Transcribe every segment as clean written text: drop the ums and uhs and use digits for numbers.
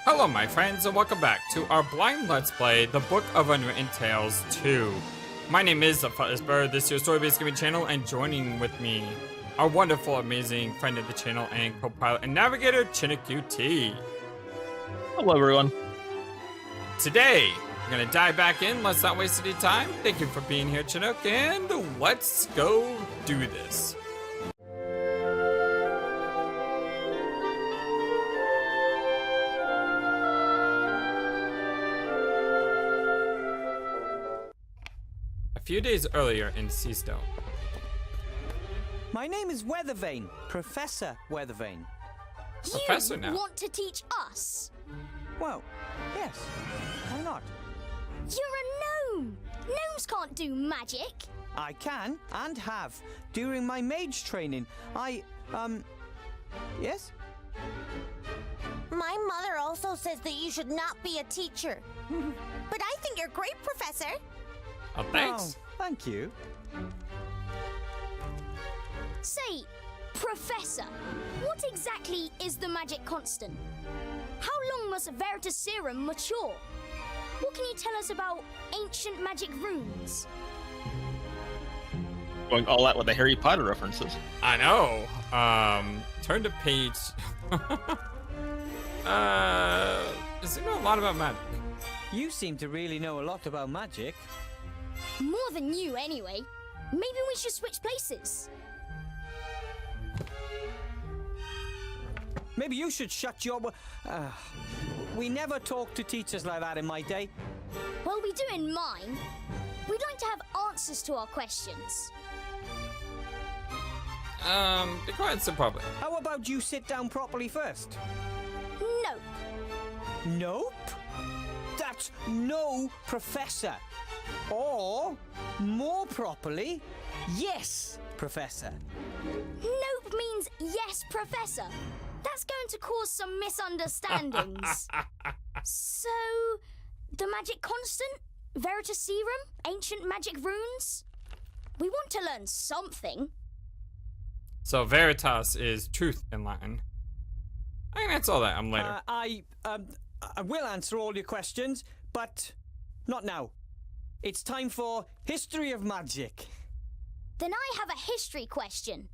Hello my friends and welcome back to our blind let's play, The Book of Unwritten Tales 2. My name is FlightlessBird, this is your story-based gaming channel, and joining with me, our wonderful, amazing friend of the channel and co-pilot and navigator, THQ. Hello everyone. Today, we're gonna dive back in, let's not waste any time. Thank you for being here, Chinook, and let's go do this. A few days earlier in Seastone. My name is Weathervane, Professor Weathervane. Professor now. You want to teach us? Well, yes. Why not? You're a gnome! Gnomes can't do magic! I can and have. During my mage training, yes? My mother also says that you should not be a teacher. But I think you're great, Professor. Oh, thanks. Oh, thank you. Say, Professor, what exactly is the magic constant? How long must Aventásia mature? What can you tell us about ancient magic runes? Going all out with the Harry Potter references. I know. Turn to page. Does he know a lot about magic? You seem to really know a lot about magic. More than you, anyway. Maybe we should switch places. Maybe you should shut your... we never talked to teachers like that in my day. Well, we do in mine. We'd like to have answers to our questions. Be quiet and sit properly. How about you sit down properly first? Nope. Nope. That's no professor. Or, more properly, yes, Professor. Nope means yes, Professor. That's going to cause some misunderstandings. So, the magic constant? Aventásia? Ancient magic runes? We want to learn something. So veritas is truth in Latin. I can answer all that. I'm later. I will answer all your questions, but not now. It's time for History of Magic. Then I have a history question.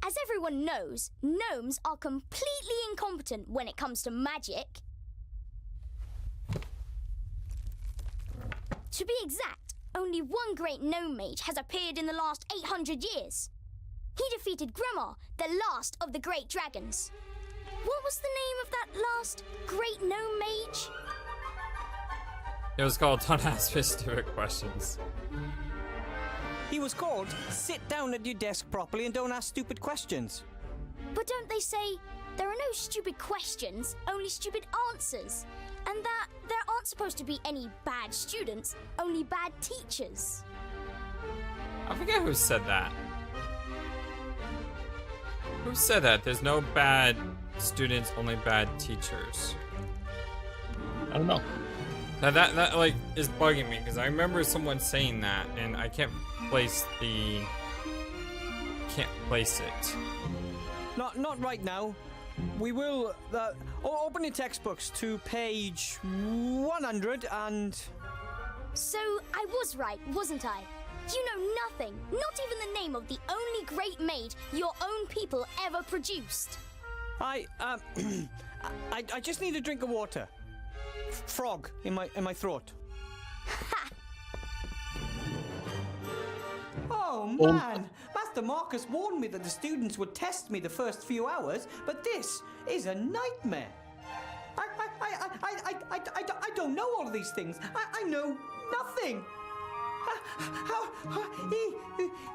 As everyone knows, gnomes are completely incompetent when it comes to magic. To be exact, only one great gnome mage has appeared in the last 800 years. He defeated Gremar, the last of the great dragons. What was the name of that last great gnome mage? It was called Don't Ask Me Stupid Questions. He was called Sit Down at Your Desk Properly and Don't Ask Stupid Questions. But don't they say there are no stupid questions, only stupid answers? And that there aren't supposed to be any bad students, only bad teachers? I forget who said that. Who said that? There's no bad students, only bad teachers. I don't know. Now that like is bugging me because I remember someone saying that and I can't place it. Not right now. We will open your textbooks to page 100 and... So I was right, wasn't I? You know nothing, not even the name of the only great mage your own people ever produced. I just need a drink of water. Frog in my throat. Ha! Oh man! Master Marcus warned me that the students would test me the first few hours, but this is a nightmare. I don't know all of these things. I know nothing.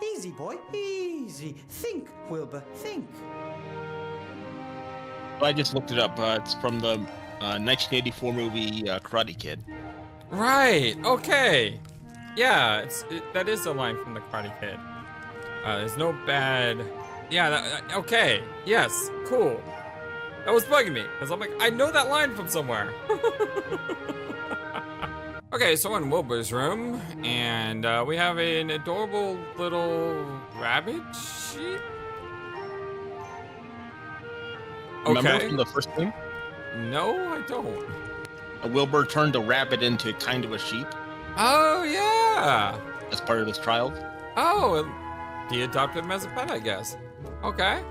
Easy, boy, easy. Think, Wilbur, think. I just looked it up. It's from the 1984 movie Karate Kid. Right. Okay. Yeah. That is a line from the Karate Kid. There's no bad. Yeah. Okay. Yes. Cool. That was bugging me because I'm like, I know that line from somewhere. Okay, so we're in Wilbur's room, and we have an adorable little rabbit sheep. Remember Okay. from the first game? No, I don't. Wilbur turned a rabbit into kind of a sheep Oh, yeah. as part of his trial. Oh, he adopted him as a pet, I guess. Okay.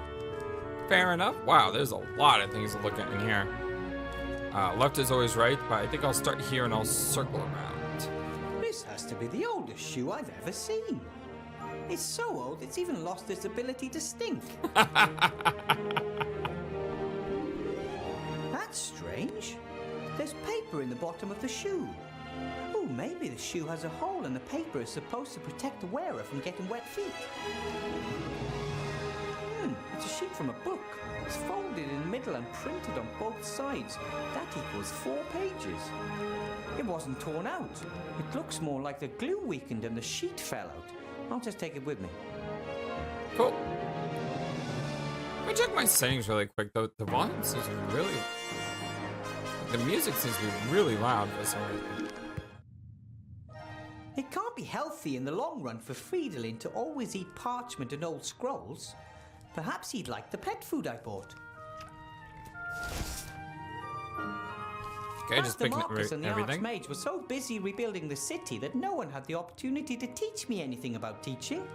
Fair enough. Wow, there's a lot of things to look at in here. Left is always right, but I think I'll start here and I'll circle around. This has to be the oldest shoe I've ever seen. It's so old, it's even lost its ability to stink. That's strange. There's paper in the bottom of the shoe. Oh, maybe the shoe has a hole and the paper is supposed to protect the wearer from getting wet feet. It's a sheet from a book. It's folded in the middle and printed on both sides. That equals 4 pages. It wasn't torn out. It looks more like the glue weakened and the sheet fell out. I'll just take it with me. Cool. Let me check my settings really quick, though. The volume seems to be really... The music seems to be really loud for some reason. It can't be healthy in the long run for Fridolin to always eat parchment and old scrolls. Perhaps he'd like the pet food I bought. Okay, just Master picking Marcus and the everything. Archmage were so busy rebuilding the city that no one had the opportunity to teach me anything about teaching.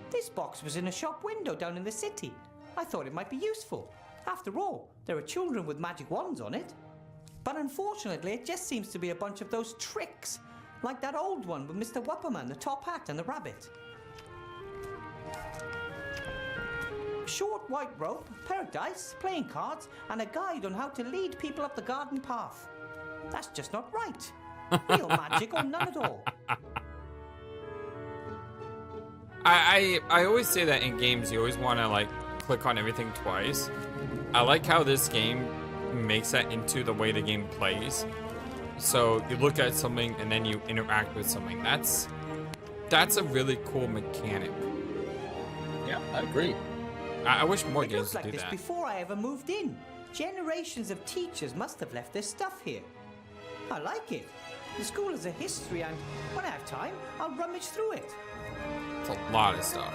This box was in a shop window down in the city. I thought it might be useful. After all, there are children with magic wands on it. But unfortunately, it just seems to be a bunch of those tricks, like that old one with Mr. Wupperman, the top hat, and the rabbit. Short white rope, a pair of dice, playing cards, and a guide on how to lead people up the garden path. That's just not right. Real magic or none at all. I always say that in games, you always want to, like, click on everything twice. I like how this game makes that into the way the game plays. So you look at something and then you interact with something. That's a really cool mechanic. Yeah, I agree. I wish more It games looked like would do this that. before I ever moved in. Generations of teachers must have left their stuff here. I like it. The school has a history and when I have time, I'll rummage through it. It's a lot of stuff.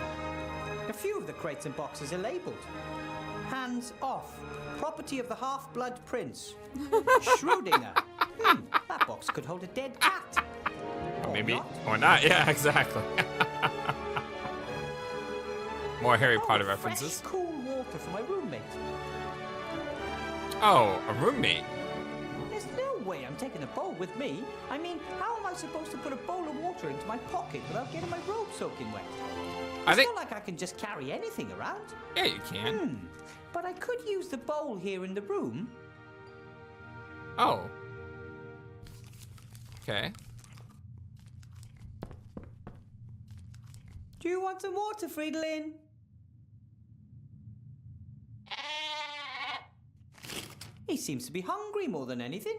A few of the crates and boxes are labeled. Hands off. Property of the half-blood prince. Schrödinger. That box could hold a dead cat. Or Maybe. not. Or not. Yeah, exactly. More Harry Potter Fresh, references. cool water for my roommate. Oh, a roommate. There's no way I'm taking a bowl with me. I mean, how am I supposed to put a bowl of water into my pocket without getting my robe soaking wet? I It's think. not like I can just carry anything around. Yeah, you can. But I could use the bowl here in the room. Oh. Okay. Do you want some water, Fridolin? He seems to be hungry more than anything.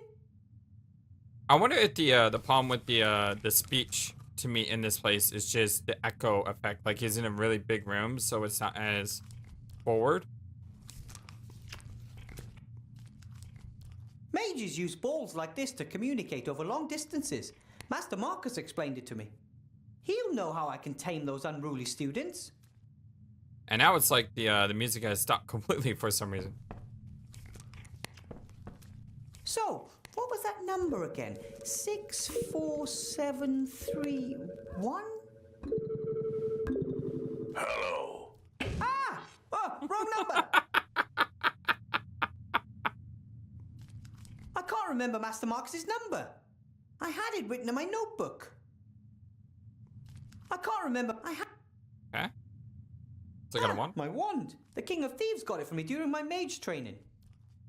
I wonder if the problem with the speech to me in this place is just the echo effect. Like he's in a really big room, so it's not as forward. Mages use balls like this to communicate over long distances. Master Marcus explained it to me. He'll know how I can tame those unruly students. And now it's like the music has stopped completely for some reason. So, what was that number again? 64731? Hello. Ah! Oh, wrong number! I can't remember Master Marcus's number. I had it written in my notebook. I can't remember. Okay. So I got a wand. My wand. The King of Thieves got it for me during my mage training.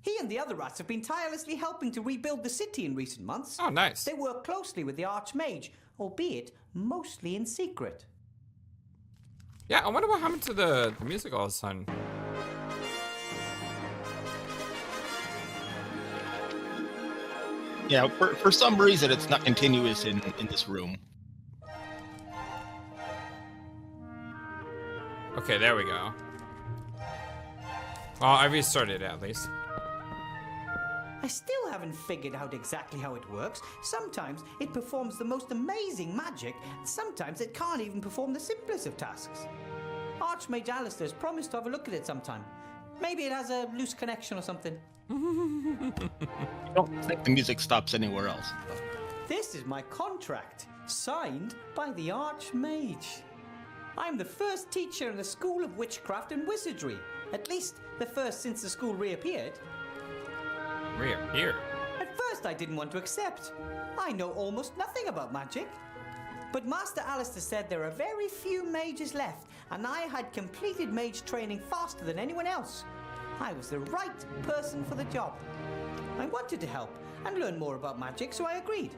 He and the other rats have been tirelessly helping to rebuild the city in recent months. Oh, nice. They work closely with the Archmage, albeit mostly in secret. Yeah, I wonder what happened to the music all of a sudden. Yeah, for some reason it's not continuous in this room. Okay, there we go. Well, I restarted it at least. I still haven't figured out exactly how it works. Sometimes it performs the most amazing magic, sometimes it can't even perform the simplest of tasks. Archmage Alistair's promised to have a look at it sometime, Maybe it has a loose connection or something. I don't think the music stops anywhere else. This is my contract, signed by the Archmage. I'm the first teacher in the School of Witchcraft and Wizardry. At least the first since the school reappeared. Reappear. At first I didn't want to accept. I know almost nothing about magic. But Master Alistair said there are very few mages left, and I had completed mage training faster than anyone else. I was the right person for the job. I wanted to help and learn more about magic, so I agreed.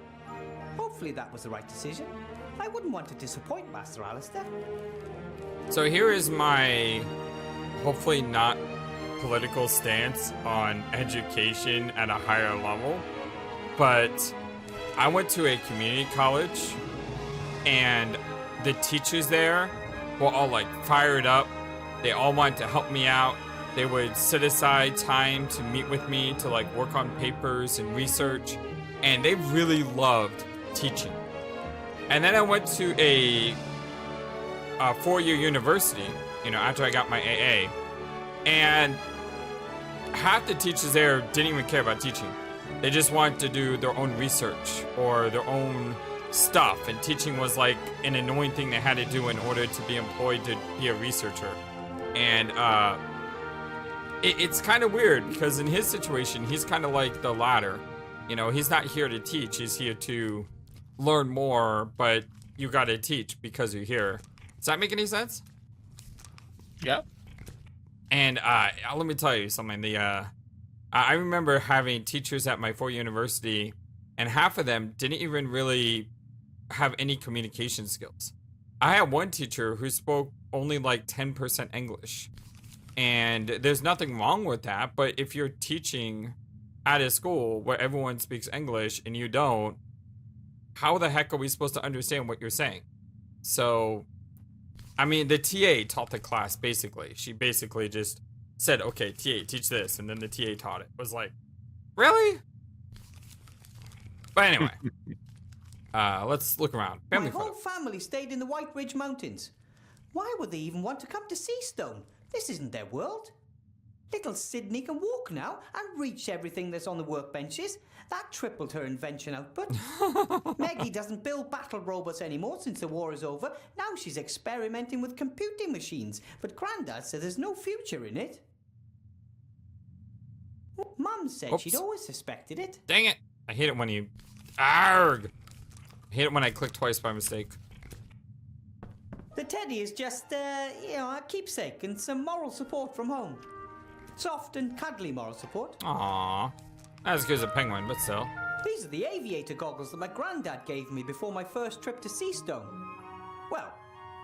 Hopefully that was the right decision. I wouldn't want to disappoint Master Alistair. So here is my hopefully not political stance on education at a higher level, but I went to a community college and the teachers there were all like fired up. They all wanted to help me out. They would set aside time to meet with me to like work on papers and research, and they really loved teaching. And then I went to a 4-year university, after I got my AA, and half the teachers there didn't even care about teaching. They just wanted to do their own research or their own stuff, and teaching was like an annoying thing they had to do in order to be employed to be a researcher. And it's kind of weird because in his situation, he's kind of like the latter. He's not here to teach, he's here to learn more, but you gotta teach because you're here. Does that make any sense? Yeah. And let me tell you something. I remember having teachers at my 4-year university, and half of them didn't even really have any communication skills. I had one teacher who spoke only like 10% English. And there's nothing wrong with that, but if you're teaching at a school where everyone speaks English and you don't, how the heck are we supposed to understand what you're saying? So, the TA taught the class, basically. She basically just said, okay, TA, teach this, and then the TA taught it. It was like, really? But anyway, let's look around. My whole family stayed in the White Ridge Mountains. Why would they even want to come to Seastone? This isn't their world. Little Sydney can walk now and reach everything that's on the workbenches. That tripled her invention output. Meggie doesn't build battle robots anymore since the war is over. Now she's experimenting with computing machines, but Grandad said there's no future in it. Mum said she'd always suspected it. Dang it! I hate it when you... Arrgh! I hate it when I click twice by mistake. The teddy is just, a keepsake and some moral support from home. Soft and cuddly moral support. Aww. Not as good as a penguin, but still. These are the aviator goggles that my granddad gave me before my first trip to Seastone. Well,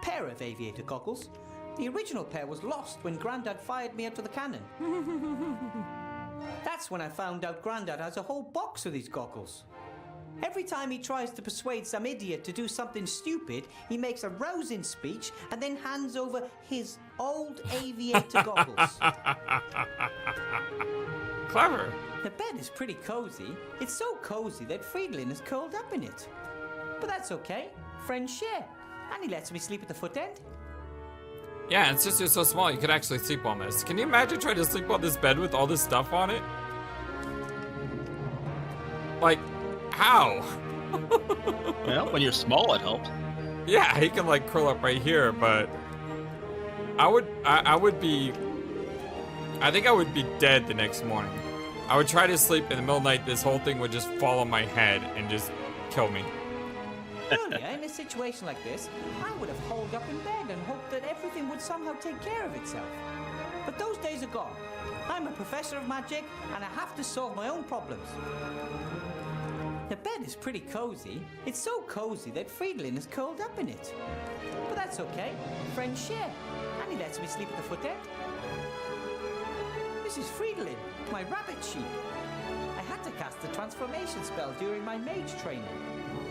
pair of aviator goggles. The original pair was lost when Grandad fired me out of the cannon. That's when I found out Grandad has a whole box of these goggles. Every time he tries to persuade some idiot to do something stupid, he makes a rousing speech and then hands over his old aviator goggles. Clever. The bed is pretty cozy. It's so cozy that Friedlin is curled up in it. But that's okay. Friends share. And he lets me sleep at the foot end. Yeah, and since you're so small, you could actually sleep on this. Can you imagine trying to sleep on this bed with all this stuff on it? Like, how? Well, when you're small, it helps. Yeah, he can like curl up right here, but I would be dead the next morning. I would try to sleep in the middle of the night, this whole thing would just fall on my head and just kill me. Earlier, in a situation like this, I would have holed up in bed and hoped that everything would somehow take care of itself. But those days are gone. I'm a professor of magic, and I have to solve my own problems. The bed is pretty cozy. It's so cozy that Friedlin is curled up in it. But that's okay. Friends share. And he lets me sleep at the foot end. This is Friedlin, my rabbit sheep. I had to cast the transformation spell during my mage training.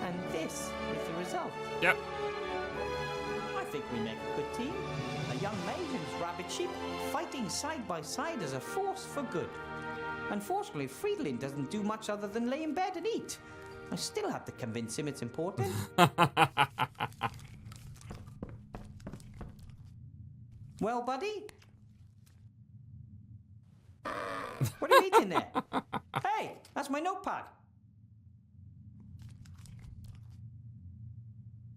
And this is the result. Yep. I think we make a good team. A young mage and his rabbit sheep fighting side by side as a force for good. Unfortunately, Friedlin doesn't do much other than lay in bed and eat. I still have to convince him it's important. Well, buddy? What are you eating there? Hey, that's my notepad.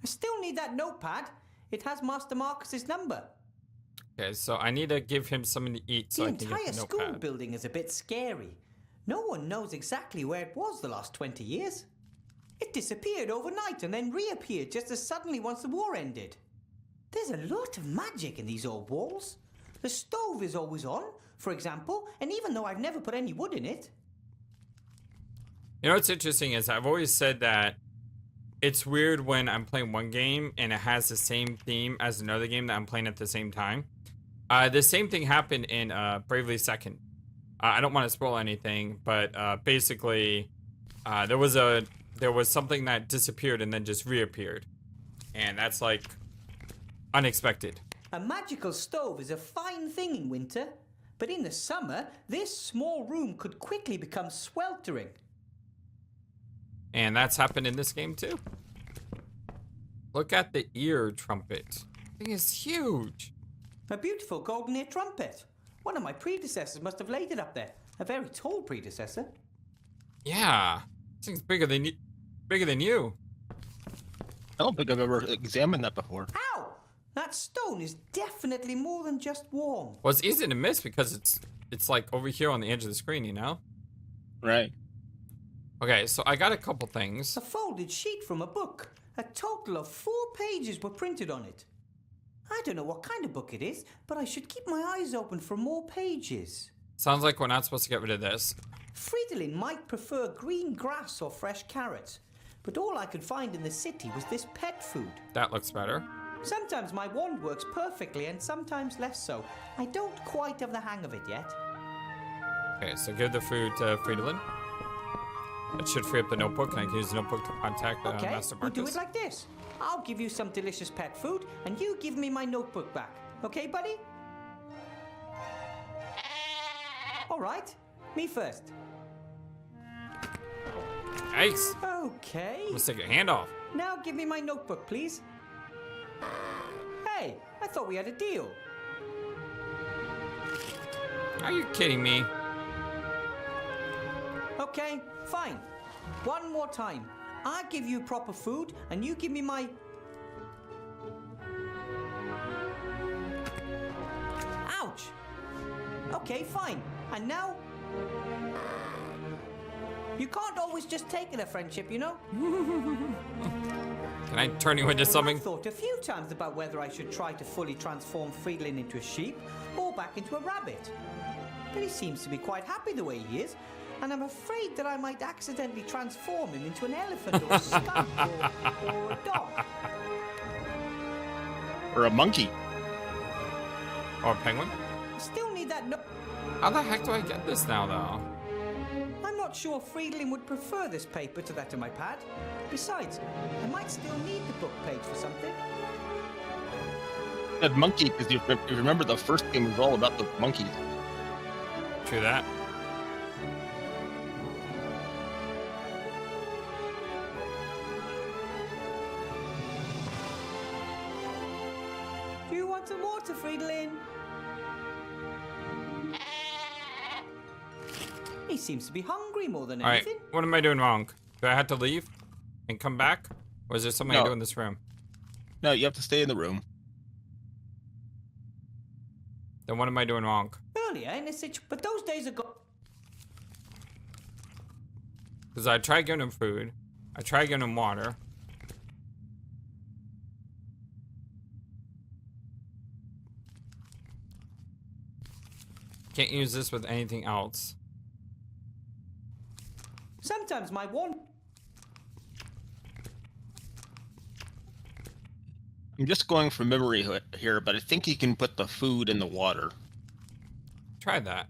I still need that notepad. It has Master Marcus's number. Okay, so I need to give him something to eat so The I can entire get the school notepad. building is a bit scary. No one knows exactly where it was the last 20 years. It disappeared overnight and then reappeared just as suddenly once the war ended. There's a lot of magic in these old walls. The stove is always on, for example, and even though I've never put any wood in it. You know what's interesting is I've always said that it's weird when I'm playing one game and it has the same theme as another game that I'm playing at the same time. The same thing happened in Bravely Second. I don't want to spoil anything, but basically there was something that disappeared and then just reappeared. And that's like unexpected. A magical stove is a fine thing in winter, but in the summer, this small room could quickly become sweltering. And that's happened in this game too. Look at the ear trumpet. Thing is huge. A beautiful golden ear trumpet. One of my predecessors must have laid it up there. A very tall predecessor. Yeah, this thing's bigger than you. I don't think I've ever examined that before. Ow! That stone is definitely more than just warm. Well, it's easy to miss because it's like over here on the edge of the screen, you know? Right. Okay, so I got a couple things. A folded sheet from a book. A total of 4 pages were printed on it. I don't know what kind of book it is, but I should keep my eyes open for more pages. Sounds like we're not supposed to get rid of this. Fridolin might prefer green grass or fresh carrots, but all I could find in the city was this pet food. That looks better. Sometimes my wand works perfectly and sometimes less so. I don't quite have the hang of it yet. Okay, so give the food to Fridolin. That should free up the notebook, and I can use the notebook to contact Okay, Master we'll do Marcus. it like this. I'll give you some delicious pet food, and you give me my notebook back. Okay, buddy? All right, me first. Yikes! Okay. Let's take your hand off. Now give me my notebook, please. Hey, I thought we had a deal. Are you kidding me? Okay, fine. One more time. I give you proper food, and you give me my... Ouch! Okay, fine. And now... You can't always just take it a friendship, you know? Can I turn you into something? I've thought a few times about whether I should try to fully transform Fridolin into a sheep or back into a rabbit. But he seems to be quite happy the way he is, and I'm afraid that I might accidentally transform him into an elephant or a skunk or a dog. Or a monkey. Or a penguin? I still need that How the heck do I get this now, though? I'm not sure Fridolin would prefer this paper to that of my pad. Besides, I might still need the book page for something. That monkey, because you remember the first game was all about the monkeys. True that. Do you want some water, Fridolin? He seems to be hungry more than Alright, anything. what am I doing wrong? Do I have to leave and come back? Or is there something I No. do in this room? No, you have to stay in the room. Then what am I doing wrong? Earlier in a but those days are gone. Because I tried giving him food. I tried giving him water. Can't use this with anything else. Sometimes my wand... I'm just going from memory here, but I think you can put the food in the water. Try that.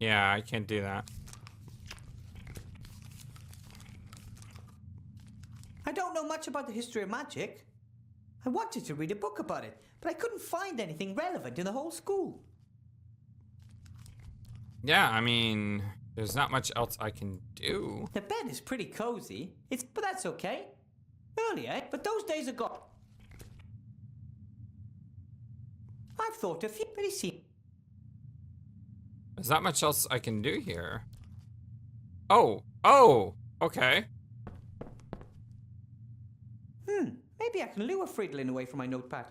Yeah, I can't do that. I don't know much about the history of magic. I wanted to read a book about it, but I couldn't find anything relevant in the whole school. Yeah, I mean, there's not much else I can do. The bed is pretty cozy. But that's okay. Earlier, but those days are gone. I've thought of you, but he seems... There's not much else I can do here. Oh, okay. Maybe I can lure Friedlin away from my notepad.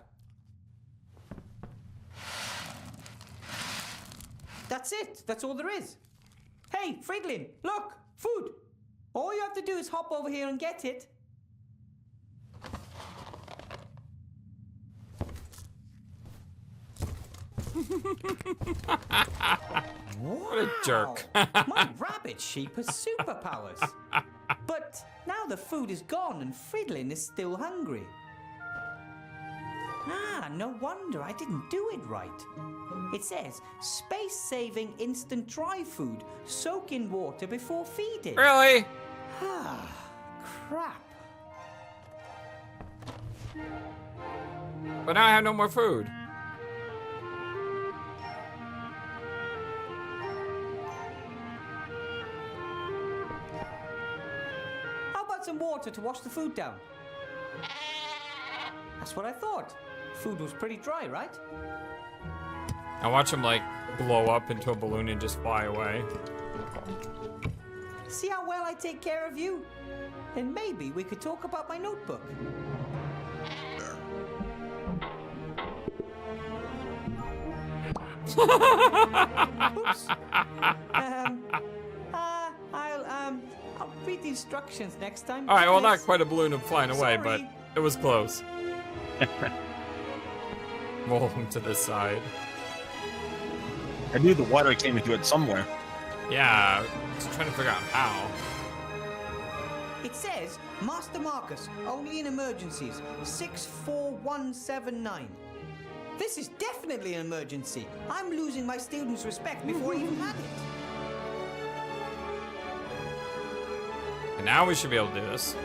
That's it. That's all there is. Hey, Friedlin, look! Food! All you have to do is hop over here and get it. What a jerk. My rabbit sheep has superpowers. But now the food is gone and Friedlin is still hungry. No wonder I didn't do it right. It says, space-saving instant dry food. Soak in water before feeding. Really? Crap. But now I have no more food. How about some water to wash the food down? That's what I thought. Food was pretty dry, right? I watch him like blow up into a balloon and just fly away. See how well I take care of you? Then maybe we could talk about my notebook. Oops. I'll read the instructions next time. All right, well, not Yes. quite a balloon of flying away, but Sorry. it was close. Roll him to the side. I knew the water came into it somewhere. Yeah, just trying to figure out how. It says, Master Marcus, only in emergencies, 64179. This is definitely an emergency. I'm losing my students' respect before I even had it. And now we should be able to do this.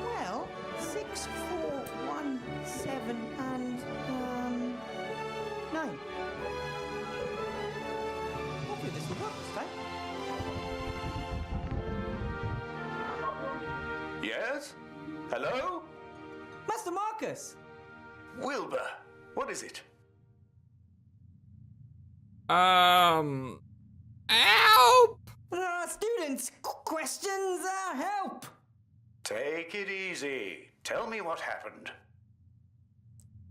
Well, 64179. 9. Hopefully this will work this time. Yes? Hello? Master Marcus! Wilbur, what is it? Help! Students, questions, help! Take it easy. Tell me what happened.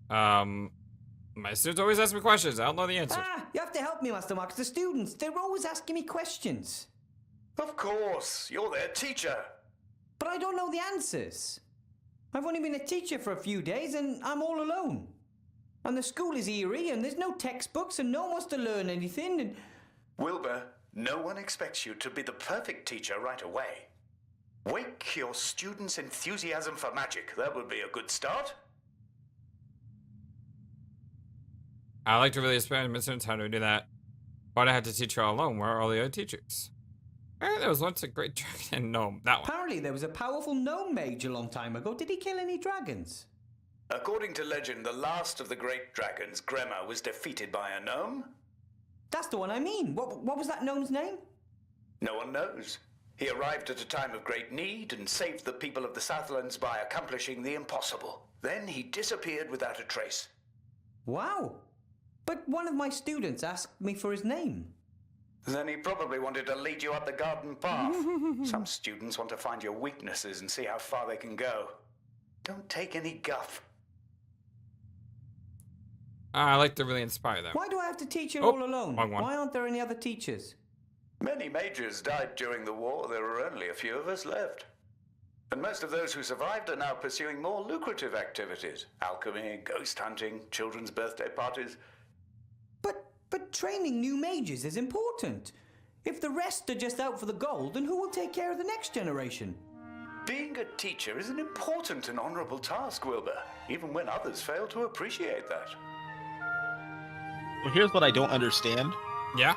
My students always ask me questions. I don't know the answer. You have to help me, Master Marcus. The students, they're always asking me questions. Of course, you're their teacher. But I don't know the answers. I've only been a teacher for a few days and I'm all alone. And the school is eerie and there's no textbooks and no one wants to learn anything and... Wilbur, no one expects you to be the perfect teacher right away. Wake your students' enthusiasm for magic. That would be a good start. I like to really expand my students how to do that. Why'd I have to teach her all alone? Where are all the other teachers? There was once a great dragon gnome. That one. Apparently there was a powerful gnome mage a long time ago. Did he kill any dragons? According to legend, the last of the great dragons, Gremma, was defeated by a gnome. That's the one I mean. What was that gnome's name? No one knows. He arrived at a time of great need and saved the people of the Southlands by accomplishing the impossible. Then he disappeared without a trace. Wow. But one of my students asked me for his name. Then he probably wanted to lead you up the garden path. Some students want to find your weaknesses and see how far they can go. Don't take any guff. I like to really inspire them. Why do I have to teach it Oh, all alone? wrong one. Why aren't there any other teachers? Many mages died during the war. There were only a few of us left. And most of those who survived are now pursuing more lucrative activities. Alchemy, ghost hunting, children's birthday parties. But training new mages is important. If the rest are just out for the gold, then who will take care of the next generation? Being a teacher is an important and honorable task, Wilbur, even when others fail to appreciate that. Well, here's what I don't understand. Yeah?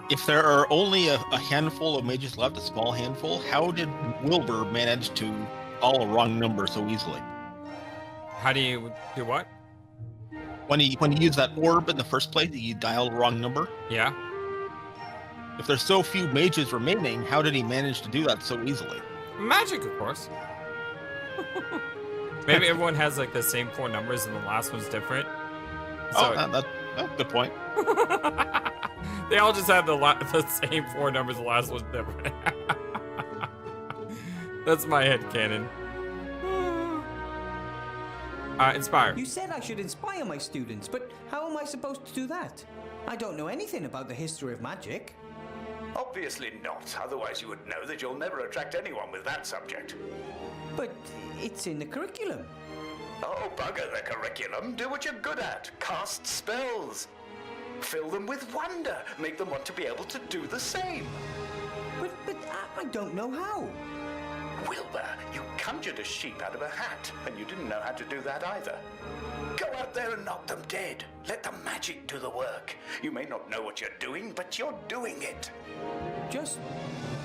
If there are only a handful of mages left, a small handful, how did Wilbur manage to call a wrong number so easily? How do you do what? When he used that orb in the first place, he dialed the wrong number. Yeah? If there's so few mages remaining, how did he manage to do that so easily? Magic, of course. Maybe everyone has like the same 4 numbers and the last one's different. Oh, So that's good point. they all just have the same 4 numbers, the last one's different. That's my headcanon. Inspire. You said I should inspire my students, but how am I supposed to do that? I don't know anything about the history of magic. Obviously not, otherwise you would know that you'll never attract anyone with that subject. But it's in the curriculum. Oh, bugger the curriculum. Do what you're good at. Cast spells. Fill them with wonder. Make them want to be able to do the same. But I don't know how. Wilbur, you conjured a sheep out of a hat, and you didn't know how to do that either. Go out there and knock them dead. Let the magic do the work. You may not know what you're doing, but you're doing it. Just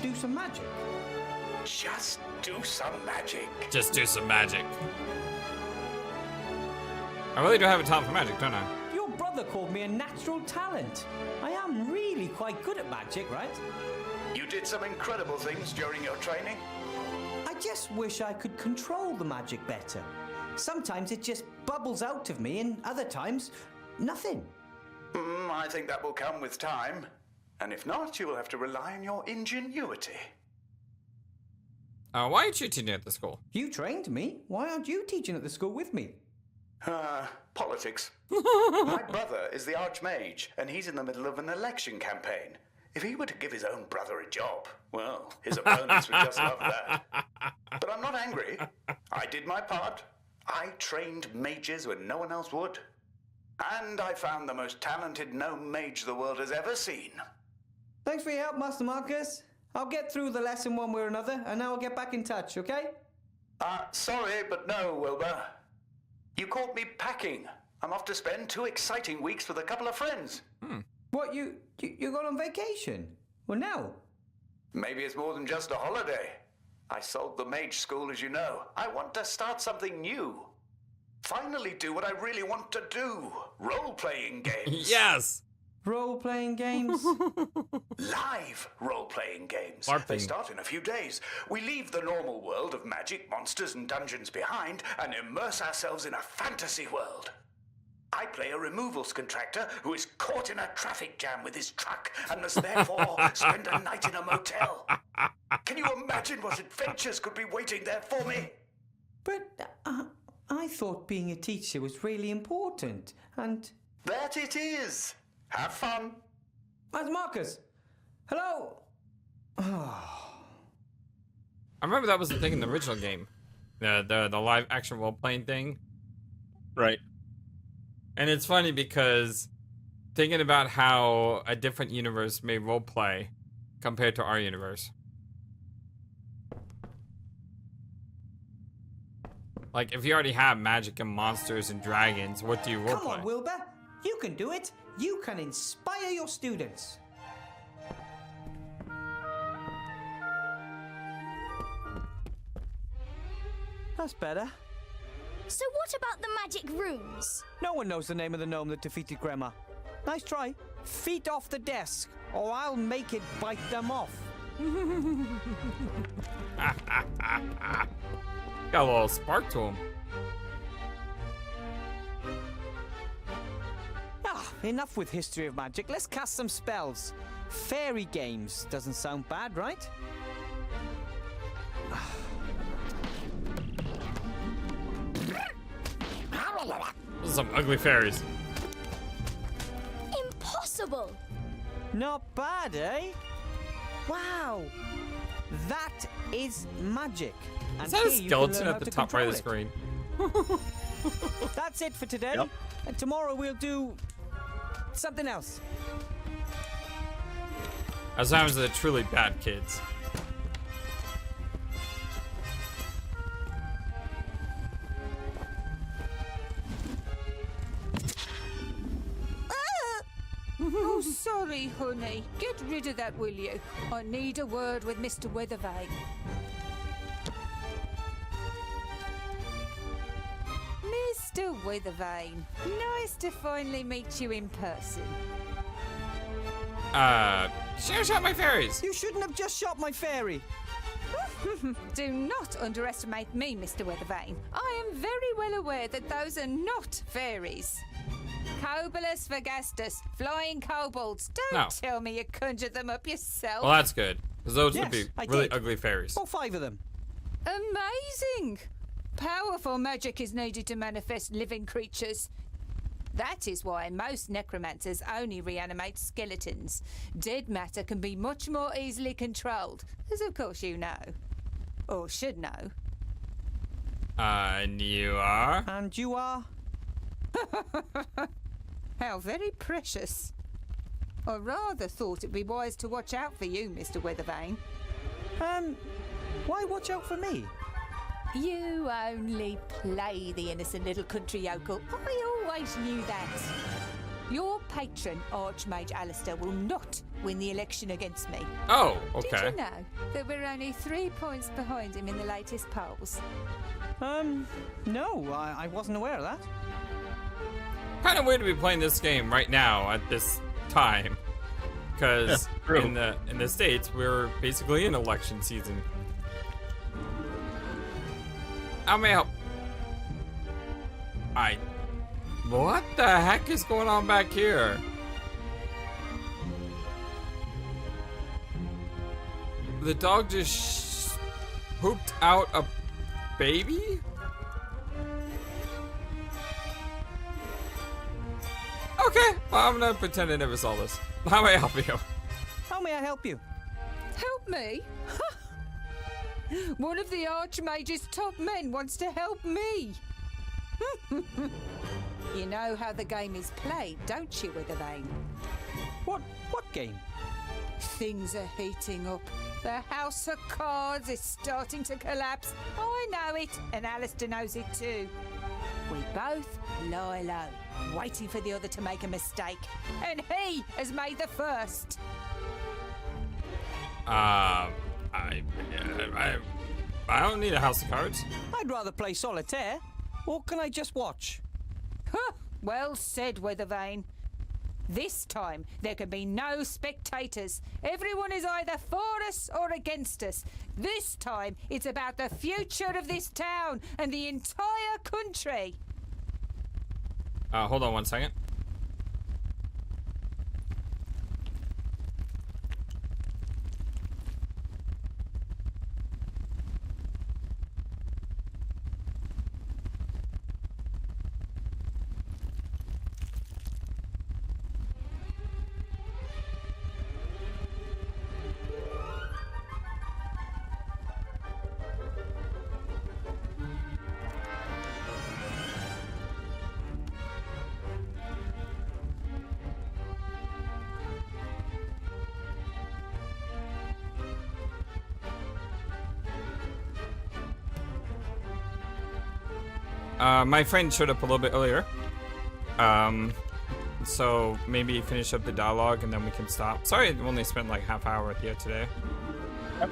do some magic. Just do some magic. Just do some magic. I really do have a talent for magic, don't I? Your brother called me a natural talent. I am really quite good at magic, right? You did some incredible things during your training. I just wish I could control the magic better. Sometimes it just bubbles out of me, and other times, nothing. I think that will come with time. And if not, you will have to rely on your ingenuity. Why aren't you teaching at the school? You trained me. Why aren't you teaching at the school with me? Politics. My brother is the Archmage, and he's in the middle of an election campaign. If he were to give his own brother a job, well, his opponents would just love that. But I'm not angry. I did my part. I trained mages when no one else would. And I found the most talented gnome mage the world has ever seen. Thanks for your help, Master Marcus. I'll get through the lesson one way or another, and now I'll get back in touch, okay? Sorry, but no, Wilbur. You caught me packing. I'm off to spend 2 exciting weeks with a couple of friends. What, you got on vacation? Well, now? Maybe it's more than just a holiday. I sold the mage school, as you know. I want to start something new. Finally do what I really want to do. Role-playing games. Yes! Role-playing games? Live role-playing games. LARPing. They start in a few days. We leave the normal world of magic, monsters, and dungeons behind and immerse ourselves in a fantasy world. I play a removals contractor who is caught in a traffic jam with his truck and must therefore spend a night in a motel. Can you imagine what adventures could be waiting there for me? But I thought being a teacher was really important, and... That it is. Have fun. Master Marcus! Hello? I remember that was the thing in the original game. The live action role-playing thing. Right. And it's funny because thinking about how a different universe may roleplay compared to our universe. Like, if you already have magic and monsters and dragons, what do you roleplay? Come on, Wilbur. You can do it. You can inspire your students. That's better. So what about the magic runes? No one knows the name of the gnome that defeated Grandma. Nice try. Feet off the desk, or I'll make it bite them off. Got a little spark to him. Enough with history of magic. Let's cast some spells. Fairy games doesn't sound bad, right? Those are some ugly fairies. Impossible! Not bad, eh? Wow. That is magic. Is that a skeleton at the top right of the screen? That's it for today. Yep. And tomorrow we'll do something else. As times the truly bad kids. Oh, sorry, honey. Get rid of that, will you? I need a word with Mr. Weathervane. Mr. Weathervane, nice to finally meet you in person. Share shot my fairies. You shouldn't have just shot my fairy. Do not underestimate me, Mr. Weathervane. I am very well aware that those are not fairies. Cobolus Vergastus, flying kobolds. Don't tell me you conjured them up yourself. Well, that's good. Because those would be I really did. ugly fairies. All 5 of them. Amazing! Powerful magic is needed to manifest living creatures. That is why most necromancers only reanimate skeletons. Dead matter can be much more easily controlled, as of course you know. Or should know. And you are? And you are? How very precious. I rather thought it'd be wise to watch out for you, Mr. Weathervane. Why watch out for me? You only play the innocent little country yokel. I always knew that. Your patron, Archmage Alistair, will not win the election against me. Oh, okay. Did you know that we're only 3 points behind him in the latest polls? No, I wasn't aware of that. Kind of weird to be playing this game right now at this time. Because in the States, we're basically in election season. How may I help? What the heck is going on back here? The dog just pooped out a baby? Okay, well, I'm gonna pretend I never saw this. How may I help you? How may I help you? Help me? One of the Archmage's top men wants to help me. You know how the game is played, don't you, Weathervane? What game? Things are heating up. The House of Cards is starting to collapse. I know it, and Alistair knows it too. We both lie low, waiting for the other to make a mistake. And he has made the first. I don't need a house of cards. I'd rather play solitaire. Or can I just watch? Huh, well said, Weathervane. This time, there can be no spectators. Everyone is either for us or against us. This time, it's about the future of this town and the entire country. Hold on 1 second. My friend showed up a little bit earlier. So maybe finish up the dialogue and then we can stop. Sorry, I only spent like half hour with you today. Yep.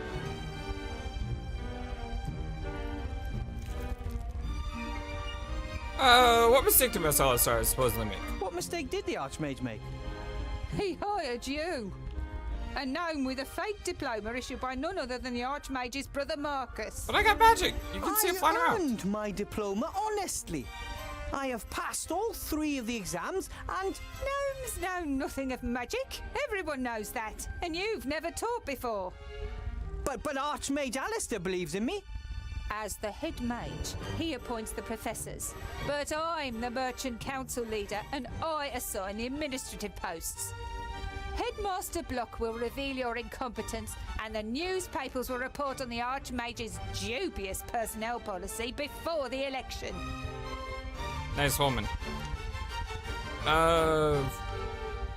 What mistake did Marcellus supposedly make? What mistake did the Archmage make? He hired you. A gnome with a fake diploma issued by none other than the Archmage's brother Marcus. But I got magic. You can see it flying I around. earned my diploma honestly. I have passed all 3 of the exams and... Gnomes know nothing of magic. Everyone knows that. And you've never taught before. But Archmage Alistair believes in me. As the head mage, he appoints the professors. But I'm the merchant council leader and I assign the administrative posts. Headmaster Block will reveal your incompetence and the newspapers will report on the Archmage's dubious personnel policy before the election. Nice woman.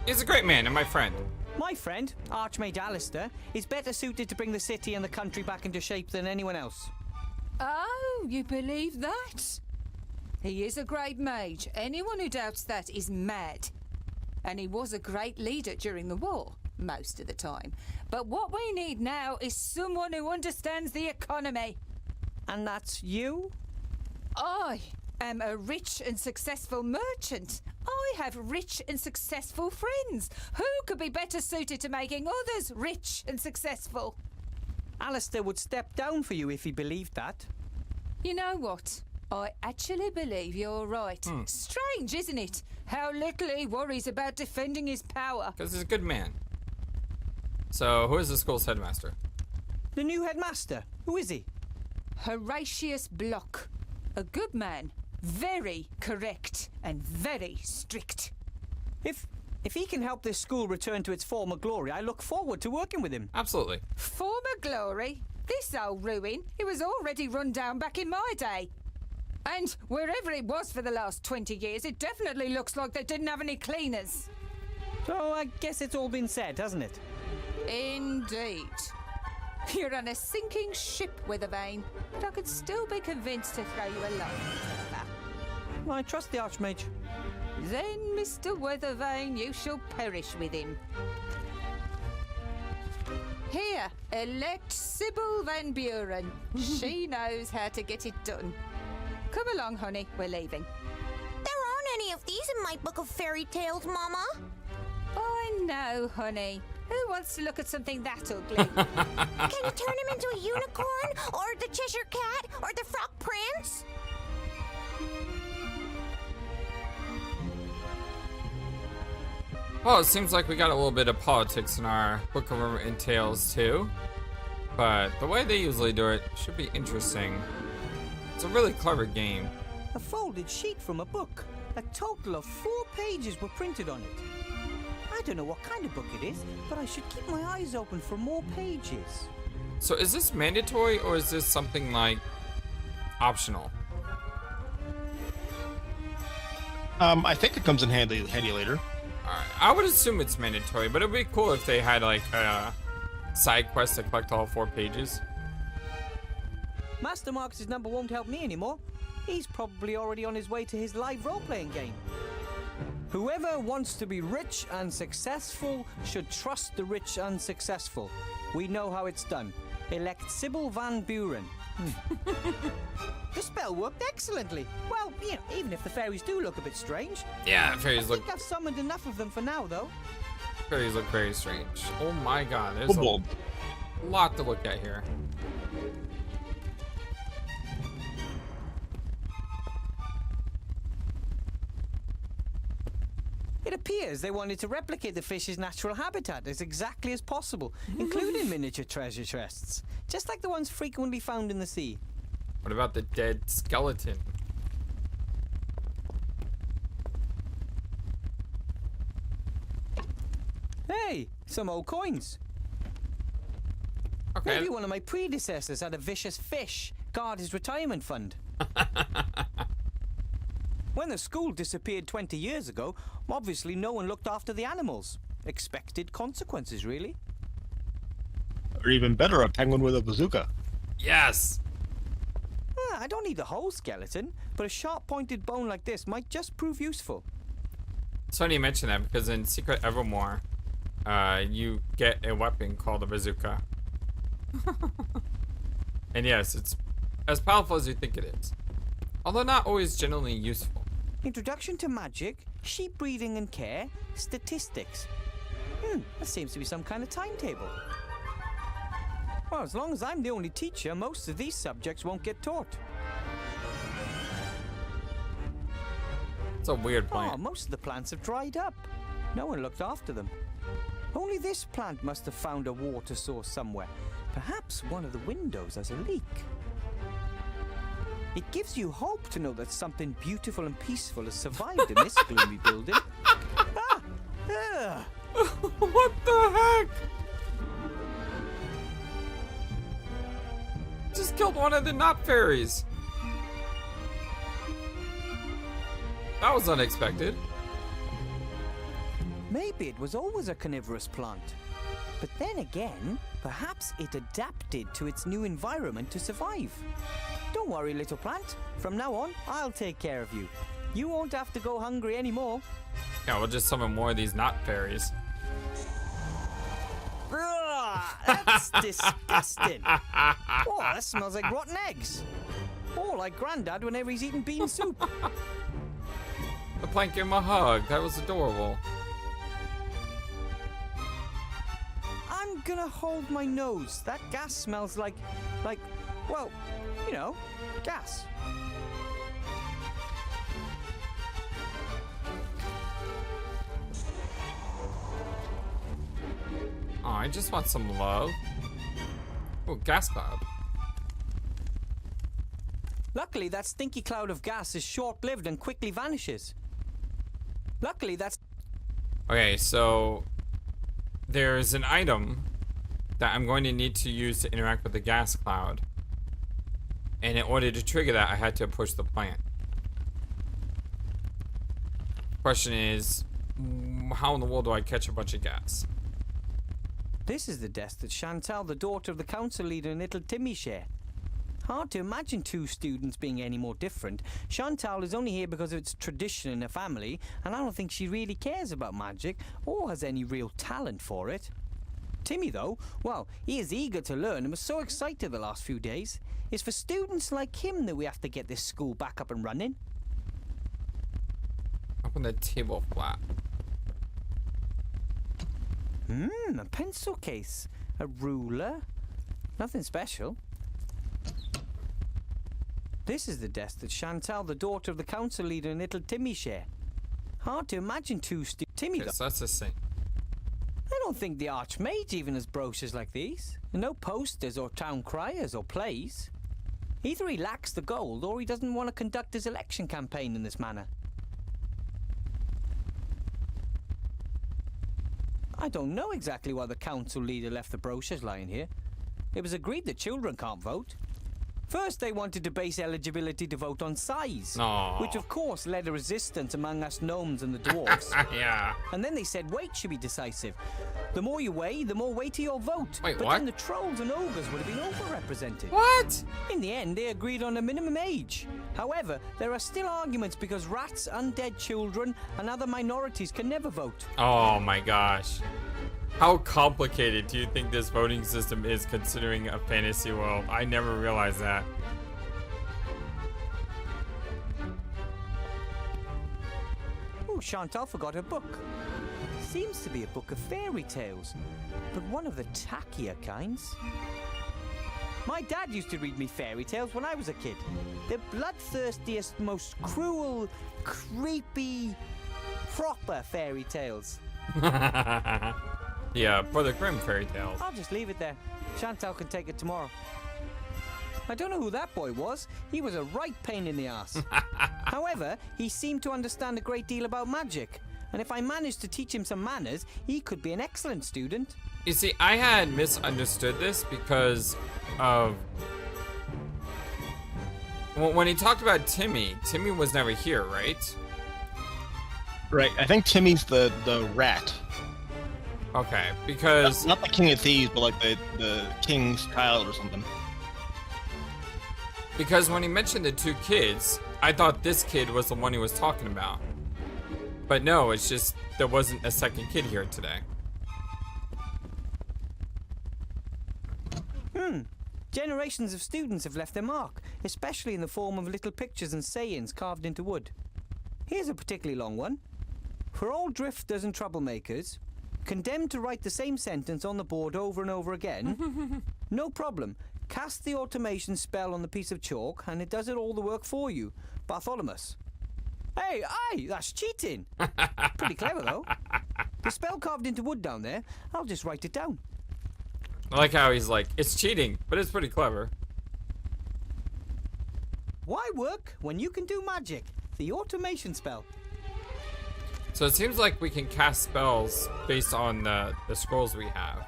He's a great man and my friend. My friend, Archmage Alistair, is better suited to bring the city and the country back into shape than anyone else. Oh, you believe that? He is a great mage. Anyone who doubts that is mad. And he was a great leader during the war, most of the time. But what we need now is someone who understands the economy. And that's you? I am a rich and successful merchant. I have rich and successful friends. Who could be better suited to making others rich and successful? Alistair would step down for you if he believed that. You know what? I actually believe you're right. Strange, isn't it? How little he worries about defending his power. Because he's a good man. So, who is the school's headmaster? The new headmaster. Who is he? Horatius Block. A good man. Very correct and very strict. If he can help this school return to its former glory, I look forward to working with him. Absolutely. Former glory? This old ruin, it was already run down back in my day. And wherever it was for the last 20 years, it definitely looks like they didn't have any cleaners. So I guess it's all been said, hasn't it? Indeed. You're on a sinking ship, Withervane, but I could still be convinced to throw you a line. Well, I trust the Archmage. Then, Mr. Withervane, you shall perish with him. Here, elect Sybil Van Buren. She knows how to get it done. Come along, honey, we're leaving. There aren't any of these in my book of fairy tales, Mama. I know, honey. Who wants to look at something that ugly? Can you turn him into a unicorn? Or the Cheshire Cat? Or the Frog Prince? Well, it seems like we got a little bit of politics in our Book of Unwritten Tales too. But the way they usually do it should be interesting. It's a really clever game. A folded sheet from a book. A total of 4 pages were printed on it. I don't know what kind of book it is, but I should keep my eyes open for more pages. So is this mandatory or is this something like optional? I think it comes in handy later. Alright, I would assume it's mandatory, but it'd be cool if they had like a side quest to collect all 4 pages. Master Marcus's number won't help me anymore. He's probably already on his way to his live role-playing game. Whoever wants to be rich and successful should trust the rich and successful. We know how it's done. Elect Sybil Van Buren. The spell worked excellently. Well, you know, even if the fairies do look a bit strange. Yeah, I fairies look think I've summoned enough of them for now, though. very strange. Oh my god, there's Boom. a lot to look at here. It appears they wanted to replicate the fish's natural habitat as exactly as possible, including miniature treasure chests, just like the ones frequently found in the sea. What about the dead skeleton? Hey, some old coins. Okay. Maybe one of my predecessors had a vicious fish guard his retirement fund. When the school disappeared 20 years ago, obviously no one looked after the animals. Expected consequences, really. Or even better, a penguin with a bazooka. Yes! I don't need the whole skeleton, but a sharp-pointed bone like this might just prove useful. It's funny you mention that because in Secret Evermore, you get a weapon called a bazooka. And yes, it's as powerful as you think it is. Although not always generally useful. Introduction to magic, sheep breeding and care, statistics. That seems to be some kind of timetable. Well, as long as I'm the only teacher, most of these subjects won't get taught. It's a weird Oh, plant. most of the plants have dried up. No one looked after them. Only this plant must have found a water source somewhere. Perhaps one of the windows has a leak. It gives you hope to know that something beautiful and peaceful has survived in this gloomy building. What the heck? Just killed one of the knot fairies. That was unexpected. Maybe it was always a carnivorous plant. But then again, perhaps it adapted to its new environment to survive. Don't worry, little plant. From now on, I'll take care of you. You won't have to go hungry anymore. Yeah, we'll just summon more of these knot fairies. Ugh, that's disgusting. Oh, that smells like rotten eggs. Oh, like Grandad whenever he's eating bean soup. The plant gave him a hug. That was adorable. I'm gonna hold my nose. That gas smells like, well, you know, gas. Oh, I just want some love. Oh, gas cloud. Luckily, that stinky cloud of gas is short-lived and quickly vanishes. Luckily, that's... Okay, so there's an item that I'm going to need to use to interact with the gas cloud. And in order to trigger that, I had to push the plant. Question is, how in the world do I catch a bunch of gas? This is the desk that Chantal, the daughter of the council leader, and little Timmy share. Hard to imagine two students being any more different. Chantal is only here because of its tradition in her family, and I don't think she really cares about magic or has any real talent for it. Timmy, though, well, he is eager to learn and was so excited the last few days. It's for students like him that we have to get this school back up and running. Open the table flap. A pencil case. A ruler. Nothing special. This is the desk that Chantal, the daughter of the council leader, and little Timmy share. Hard to imagine two Timmy... Okay, so that's the same. I don't think the Archmage even has brochures like these. No posters or town criers or plays. Either he lacks the gold or he doesn't want to conduct his election campaign in this manner. I don't know exactly why the council leader left the brochures lying here. It was agreed that children can't vote. First, they wanted to base eligibility to vote on size, Aww. which of course led to resistance among us gnomes and the dwarves. Yeah. And then they said weight should be decisive. The more you weigh, the more weighty your vote. Wait, but what? then the trolls and ogres would have been overrepresented. What? In the end, they agreed on a minimum age. However, there are still arguments because rats, undead children, and other minorities can never vote. Oh my gosh. How complicated do you think this voting system is considering a fantasy world? I never realized that. Oh, Chantal forgot her book. Seems to be a book of fairy tales, but one of the tackier kinds. My dad used to read me fairy tales when I was a kid. The bloodthirstiest, most cruel, creepy, proper fairy tales. Yeah, Brother Grimm fairy tales. I'll just leave it there. Chantal can take it tomorrow. I don't know who that boy was. He was a right pain in the ass. However, he seemed to understand a great deal about magic. And if I managed to teach him some manners, he could be an excellent student. You see, I had misunderstood this because of... When he talked about Timmy, Timmy was never here, right? Right. I think Timmy's the rat. Okay, because... Not the king of thieves, but like the king's child or something. Because when he mentioned the two kids, I thought this kid was the one he was talking about. But no, it's just there wasn't a second kid here today. Generations of students have left their mark, especially in the form of little pictures and sayings carved into wood. Here's a particularly long one. For all drifters and troublemakers, condemned to write the same sentence on the board over and over again, no problem. Cast the automation spell on the piece of chalk and it does it all the work for you. Bartholomew. Hey, aye, that's cheating. Pretty clever, though. The spell carved into wood down there, I'll just write it down. I like how he's like, it's cheating, but it's pretty clever. Why work when you can do magic? The automation spell. So it seems like we can cast spells based on the scrolls we have.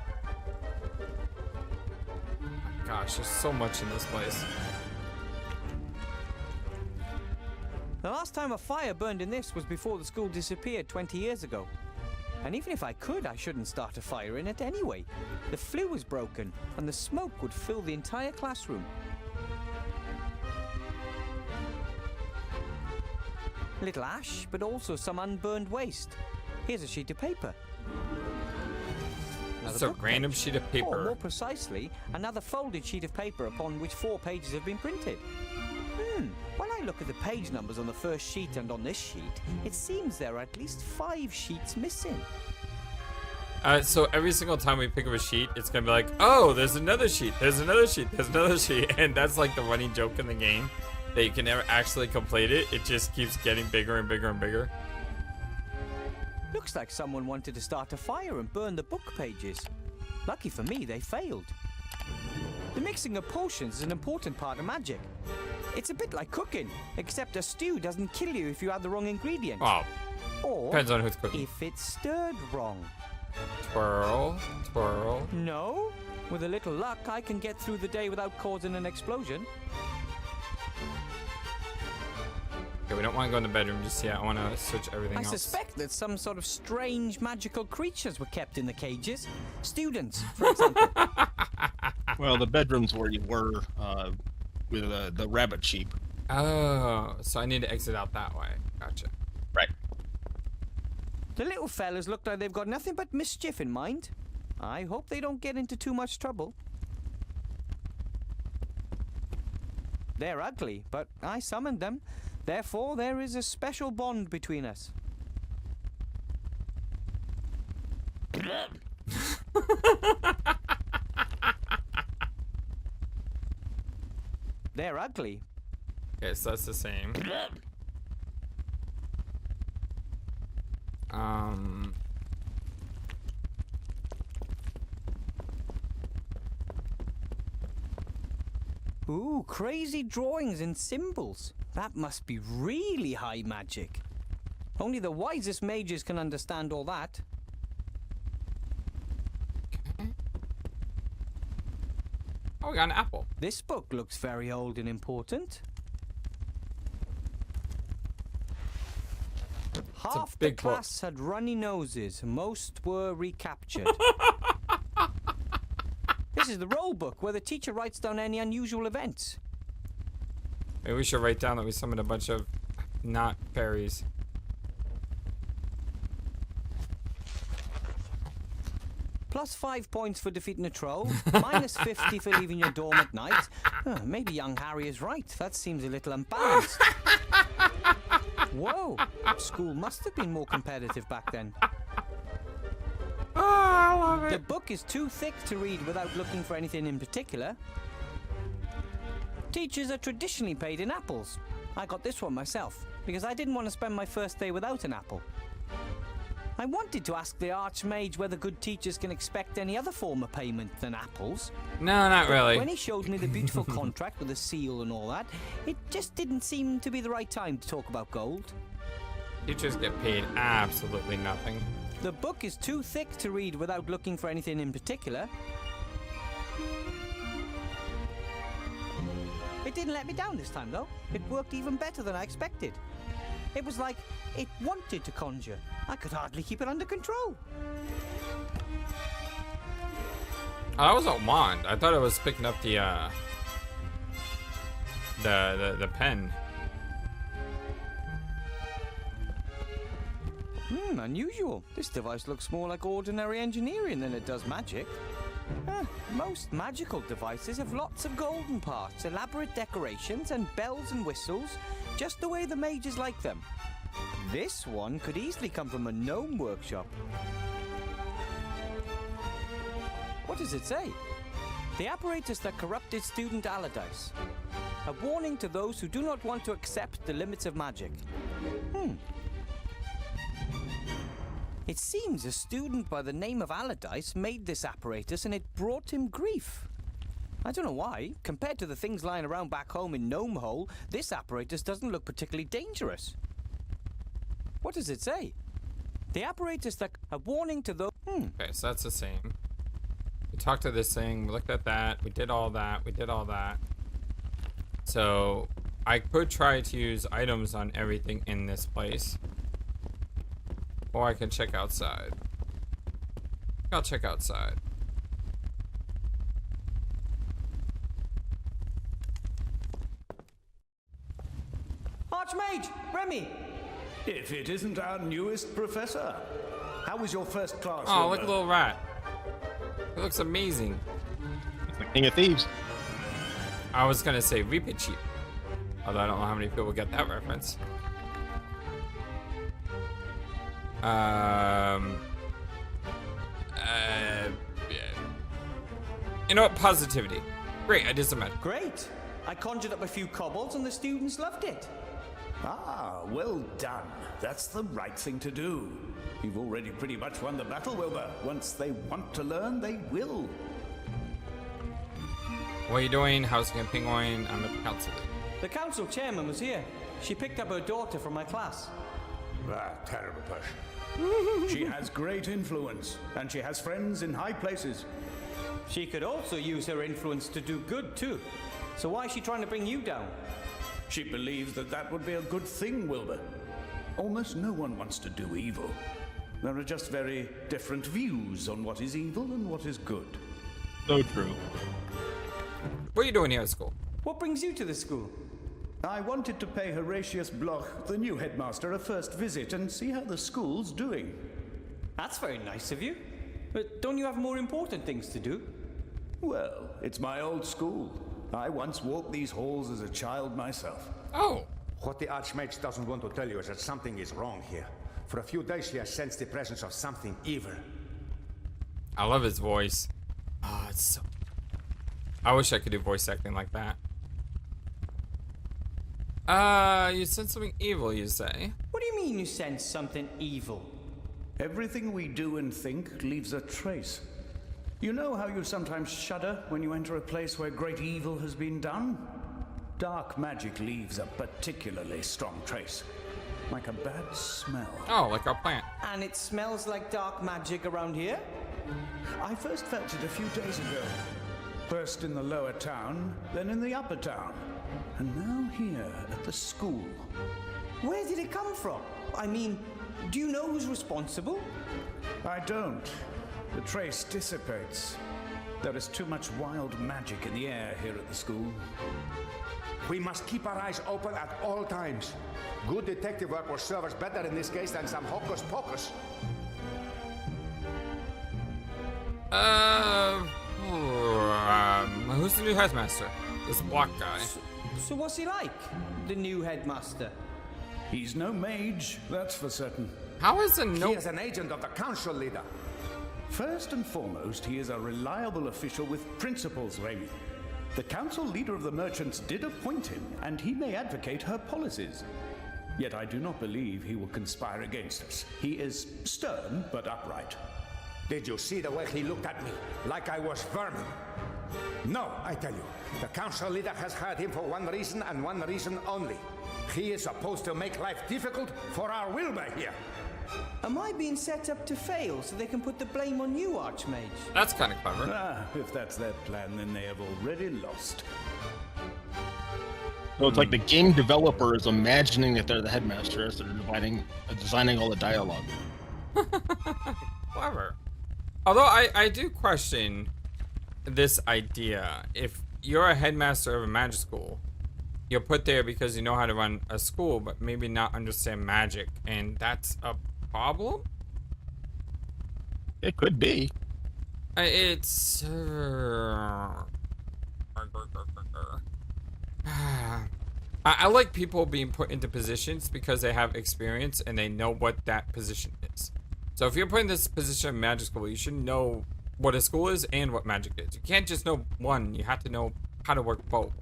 Oh my gosh, there's so much in this place. The last time a fire burned in this was before the school disappeared 20 years ago. And even if I could, I shouldn't start a fire in it anyway. The flue was broken, and the smoke would fill the entire classroom. Little ash, but also some unburned waste. Here's a sheet of paper. Another It's a book random page. sheet of Or paper. more precisely, another folded sheet of paper upon which 4 pages have been printed. When I look at the page numbers on the first sheet and on this sheet, it seems there are at least 5 sheets missing. So every single time we pick up a sheet, it's gonna be like, oh, there's another sheet, there's another sheet, there's another sheet, and that's like the running joke in the game. That you can never actually complete it. It just keeps getting bigger and bigger and bigger. Looks like someone wanted to start a fire and burn the book pages. Lucky for me, they failed. The mixing of potions is an important part of magic. It's a bit like cooking, except a stew doesn't kill you if you add the wrong ingredients. Oh, or depends on who's cooking. if it's stirred wrong. Twirl, twirl. No, with a little luck, I can get through the day without causing an explosion. Okay, we don't want to go in the bedroom just yet. I want to switch everything I else. suspect that some sort of strange magical creatures were kept in the cages. Students, for example. Well, the bedroom's where you were with the rabbit sheep. Oh, so I need to exit out that way. Gotcha. Right. The little fellas look like they've got nothing but mischief in mind. I hope they don't get into too much trouble. They're ugly, but I summoned them. Therefore, there is a special bond between us. They're ugly. Okay, so that's the same. Ooh, crazy drawings and symbols. That must be really high magic. Only the wisest mages can understand all that. Oh, we got an apple. This book looks very old and important. Half the big book. class had runny noses. Most were recaptured. This is the roll book where the teacher writes down any unusual events. Maybe we should write down that we summoned a bunch of not fairies. Plus 5 points for defeating a troll. Minus 50 for leaving your dorm at night. Maybe young Harry is right. That seems a little unbalanced. Whoa. School must have been more competitive back then. Oh, I love The it. book is too thick to read without looking for anything in particular. Teachers are traditionally paid in apples. I got this one myself, because I didn't want to spend my first day without an apple. I wanted to ask the Archmage whether good teachers can expect any other form of payment than apples. No, not really. When he showed me the beautiful contract with the seal and all that, it just didn't seem to be the right time to talk about gold. Teachers get paid absolutely nothing. The book is too thick to read without looking for anything in particular. It didn't let me down this time, though. It worked even better than I expected. It was like it wanted to conjure. I could hardly keep it under control. Oh, that was a wand. I thought it was picking up the pen. Unusual. This device looks more like ordinary engineering than it does magic. Most magical devices have lots of golden parts, elaborate decorations, and bells and whistles, just the way the mages like them. This one could easily come from a gnome workshop. What does it say? The apparatus that corrupted student Allardyce. A warning to those who do not want to accept the limits of magic. It seems a student by the name of Allardyce made this apparatus and it brought him grief. I don't know why. Compared to the things lying around back home in Gnome Hole, this apparatus doesn't look particularly dangerous. What does it say? The apparatus that... A warning to those... Okay, so that's the same. We talked to this thing, we looked at that, we did all that, we did all that. So, I could try to use items on everything in this place. Or I can check outside. I'll check outside. Archmage! Remy! If it isn't our newest professor. How was your first class? Oh, look Wilbur? at the little rat. It looks amazing. It's the King of Thieves. I was gonna say Reapit Sheep. Although I don't know how many people get that reference. You know what? Positivity. Great, I did some magic. Great. I conjured up a few kobolds and the students loved it. Ah, well done. That's the right thing to do. You've already pretty much won the battle, Wilbur. Once they want to learn, they will. What are you doing? Housing a penguin? I'm the council. The council chairman was here. She picked up her daughter from my class. Ah, terrible person. She has great influence, and she has friends in high places. She could also use her influence to do good, too. So why is she trying to bring you down? She believes that that would be a good thing, Wilbur. Almost no one wants to do evil. There are just very different views on what is evil and what is good. So true. What are you doing here at school? What brings you to the school? I wanted to pay Horatius Bloch, the new headmaster, a first visit and see how the school's doing. That's very nice of you. But don't you have more important things to do? Well, it's my old school. I once walked these halls as a child myself. Oh. What the Archmage doesn't want to tell you is that something is wrong here. For a few days he has sensed the presence of something evil. I love his voice. Oh, it's so... I wish I could do voice acting like that. You sense something evil, you say? What do you mean you sense something evil? Everything we do and think leaves a trace. You know how you sometimes shudder when you enter a place where great evil has been done? Dark magic leaves a particularly strong trace. Like a bad smell. Oh, like our plant. And it smells like dark magic around here? I first felt it a few days ago. First in the lower town, then in the upper town. And now here at the school. Where did it come from? I mean, do you know who's responsible? I don't. The trace dissipates. There is too much wild magic in the air here at the school. We must keep our eyes open at all times. Good detective work will serve us better in this case than some hocus pocus. Who's the new headmaster? This black guy. So what's he like, the new headmaster? He's no mage, that's for certain. How is a He no... is an agent of the council leader. First and foremost, he is a reliable official with principles, Raimi. The council leader of the merchants did appoint him, and he may advocate her policies. Yet I do not believe he will conspire against us. He is stern, but upright. Did you see the way he looked at me? Like I was vermin. No, I tell you. The council leader has hired him for one reason and one reason only. He is supposed to make life difficult for our Wilbur here. Am I being set up to fail so they can put the blame on you, Archmage? That's kind of clever. Ah, if that's their plan, then they have already lost. So it's like the game developer is imagining that they're the headmaster as they're designing all the dialogue. Clever. Although I do question this idea. If you're a headmaster of a magic school, you're put there because you know how to run a school, but maybe not understand magic, and that's a problem? It could be. It's... I like people being put into positions because they have experience and they know what that position is. So if you're put in this position in magic school, you should know what a school is and what magic is. You can't just know one, you have to know how to work both.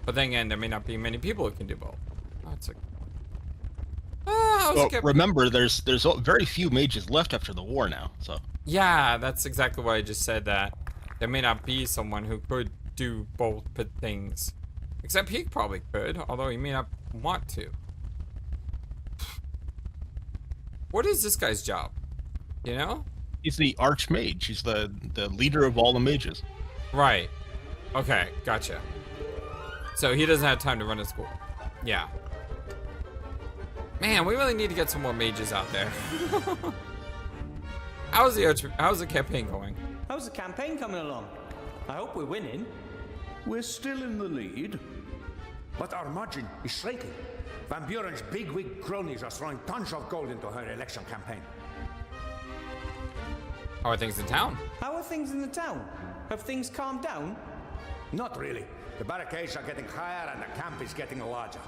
But then again, there may not be many people who can do both. Oh, it's like... Well, remember, there's very few mages left after the war now, so... Yeah, that's exactly what I just said, that there may not be someone who could do both things. Except he probably could, although he may not want to. What is this guy's job? You know? He's the Archmage. He's the leader of all the mages. Right. Okay, gotcha. So he doesn't have time to run a school. Yeah. Man, we really need to get some more mages out there. How's the campaign going? How's the campaign coming along? I hope we're winning. We're still in the lead. But our margin is shrinking. Van Buren's bigwig cronies are throwing tons of gold into her election campaign. How are things in town? How are things in the town? Have things calmed down? Not really. The barricades are getting higher and the camp is getting larger.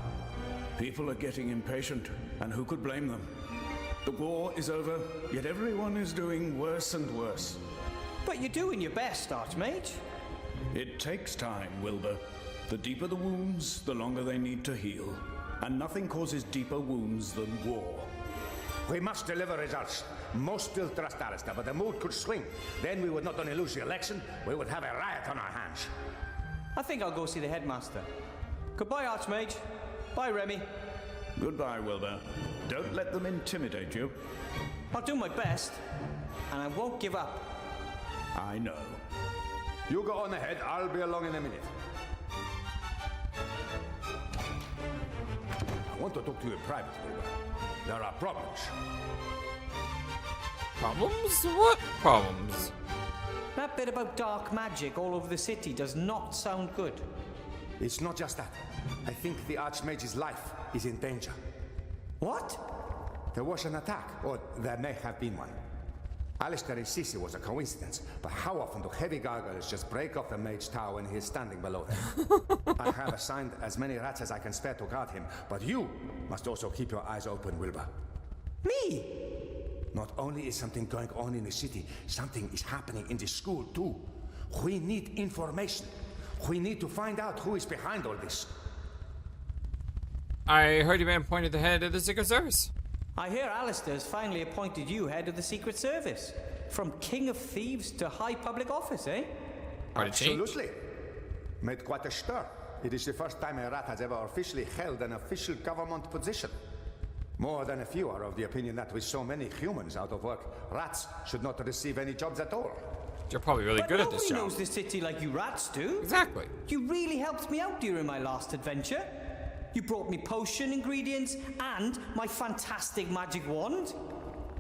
People are getting impatient, and who could blame them? The war is over, yet everyone is doing worse and worse. But you're doing your best, Archmage. It takes time, Wilbur. The deeper the wounds, the longer they need to heal. And nothing causes deeper wounds than war. We must deliver results. Most still trust Alistair, but the mood could swing. Then we would not only lose the election, we would have a riot on our hands. I think I'll go see the headmaster. Goodbye, Archmage. Bye, Remy. Goodbye, Wilbur. Don't let them intimidate you. I'll do my best, and I won't give up. I know. You go on ahead, I'll be along in a minute. I want to talk to you in private, Wilbur. There are problems. Problems? What problems? That bit about dark magic all over the city does not sound good. It's not just that. I think the Archmage's life is in danger. What? There was an attack, or there may have been one. Alistair insists it was a coincidence, but how often do heavy gargoyles just break off the mage tower when he is standing below them? I have assigned as many rats as I can spare to guard him, but you must also keep your eyes open, Wilbur. Me? Not only is something going on in the city, something is happening in the school too. We need information. We need to find out who is behind all this. I heard you man appointed the head of the Secret Service. I hear Alistair's finally appointed you head of the Secret Service. From King of Thieves to high public office, eh? Quite a change. Absolutely. Made quite a stir. It is the first time a rat has ever officially held an official government position. More than a few are of the opinion that with so many humans out of work, rats should not receive any jobs at all. You're probably really good at this Nobody job. knows the city like you rats do. Exactly. You really helped me out during my last adventure. You brought me potion ingredients and my fantastic magic wand.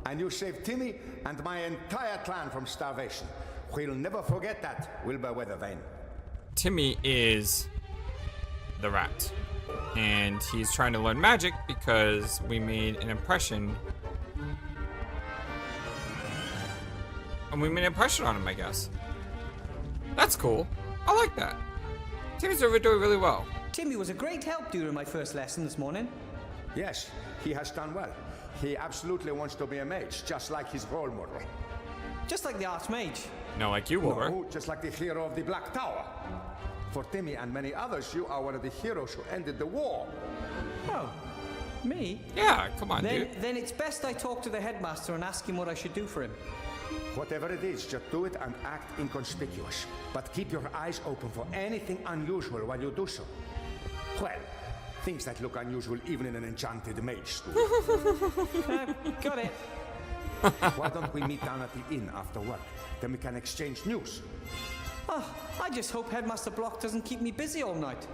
And you saved Timmy and my entire clan from starvation. We'll never forget that, Wilbur Weathervane. Timmy is the rat. And he's trying to learn magic because we made an impression. And we made an impression on him, I guess. That's cool. I like that. Timmy's over doing really well. Timmy was a great help during my first lesson this morning. Yes, he has done well. He absolutely wants to be a mage, just like his role model. Just like the Archmage. No, like you, Wilbur. No, just like the hero of the Black Tower. For Timmy and many others, you are one of the heroes who ended the war. Oh, me? Yeah, come on, dude. Then it's best I talk to the headmaster and ask him what I should do for him. Whatever it is, just do it and act inconspicuous. But keep your eyes open for anything unusual while you do so. Well, things that look unusual even in an enchanted mage school. Got it. Why don't we meet down at the inn after work? Then we can exchange news. Oh, I just hope Headmaster Block doesn't keep me busy all night.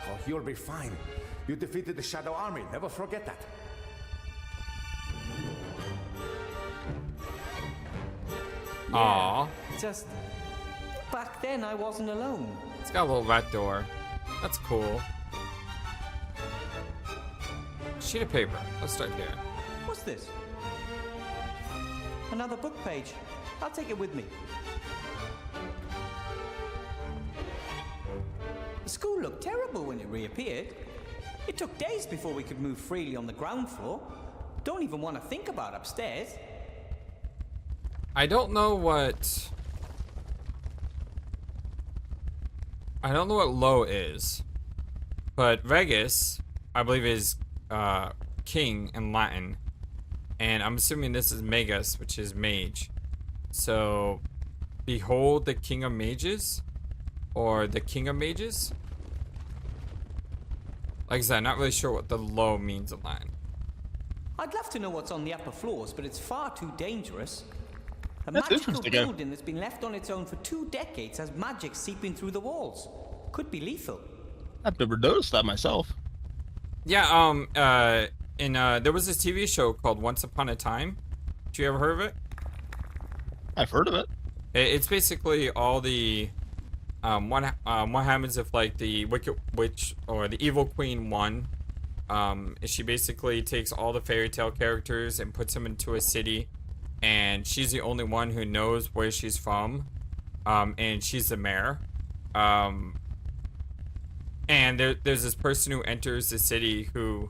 Oh, you'll be fine. You defeated the Shadow Army. Never forget that. Aww. Just back then I wasn't alone. It's got a little rat door. That's cool. Sheet of paper. Let's start here. What's this? Another book page. I'll take it with me. The school looked terrible when it reappeared. It took days before we could move freely on the ground floor. Don't even want to think about upstairs. I don't know what low is, but Vegas, I believe, is king in Latin, and I'm assuming this is Magus, which is mage. So, behold the king of mages, or the king of mages. Like I said, I'm not really sure what the low means in Latin. I'd love to know what's on the upper floors, but it's far too dangerous. A That's magical interesting. building that's been left on its own for 2 decades has magic seeping through the walls. Could be lethal. I've never noticed that myself. Yeah, there was this TV show called Once Upon a Time. Did you ever heard of it? I've heard of it. It's basically all the what happens if like the Wicked Witch or the Evil Queen won. She basically takes all the fairy tale characters and puts them into a city, and she's the only one who knows where she's from, and she's the mayor. And there's this person who enters the city who